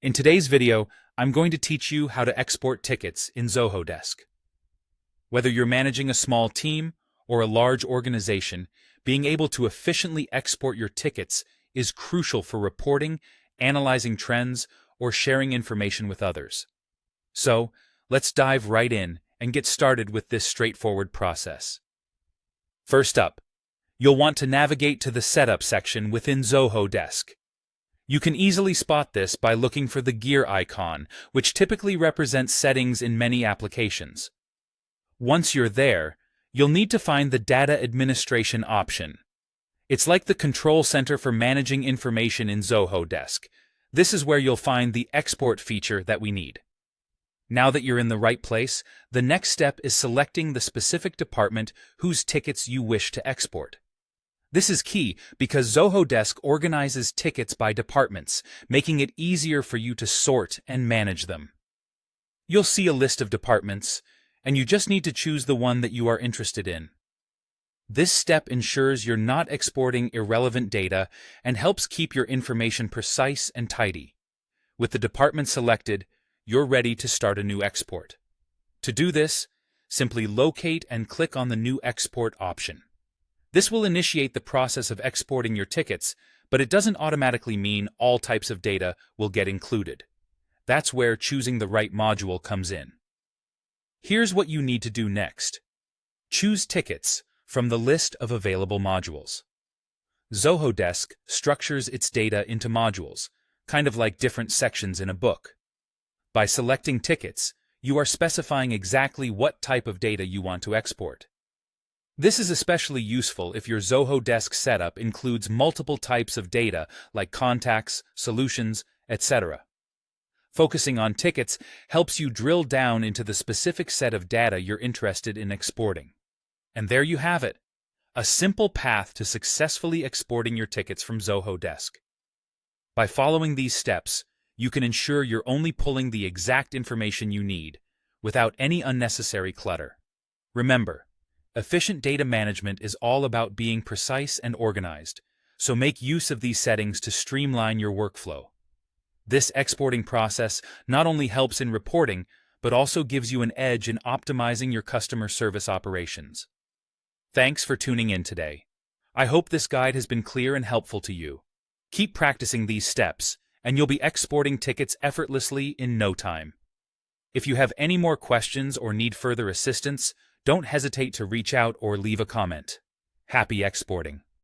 In today's video, I'm going to teach you how to export tickets in Zoho Desk. Whether you're managing a small team or a large organization, being able to efficiently export your tickets is crucial for reporting, analyzing trends, or sharing information with others. So, let's dive right in and get started with this straightforward process. First up, you'll want to navigate to the Setup section within Zoho Desk. You can easily spot this by looking for the gear icon, which typically represents settings in many applications. Once you're there, you'll need to find the Data Administration option. It's like the control center for managing information in Zoho Desk. This is where you'll find the export feature that we need. Now that you're in the right place, the next step is selecting the specific department whose tickets you wish to export. This is key because Zoho Desk organizes tickets by departments, making it easier for you to sort and manage them. You'll see a list of departments, and you just need to choose the one that you are interested in. This step ensures you're not exporting irrelevant data and helps keep your information precise and tidy. With the department selected, you're ready to start a new export. To do this, simply locate and click on the New Export option. This will initiate the process of exporting your tickets, but it doesn't automatically mean all types of data will get included. That's where choosing the right module comes in. Here's what you need to do next. Choose Tickets from the list of available modules. Zoho Desk structures its data into modules, kind of like different sections in a book. By selecting Tickets, you are specifying exactly what type of data you want to export. This is especially useful if your Zoho Desk setup includes multiple types of data like contacts, solutions, etc. Focusing on tickets helps you drill down into the specific set of data you're interested in exporting. And there you have it, a simple path to successfully exporting your tickets from Zoho Desk. By following these steps, you can ensure you're only pulling the exact information you need, without any unnecessary clutter. Remember, efficient data management is all about being precise and organized, so make use of these settings to streamline your workflow. This exporting process not only helps in reporting, but also gives you an edge in optimizing your customer service operations. Thanks for tuning in today. I hope this guide has been clear and helpful to you. Keep practicing these steps, and you'll be exporting tickets effortlessly in no time. If you have any more questions or need further assistance, don't hesitate to reach out or leave a comment. Happy exporting!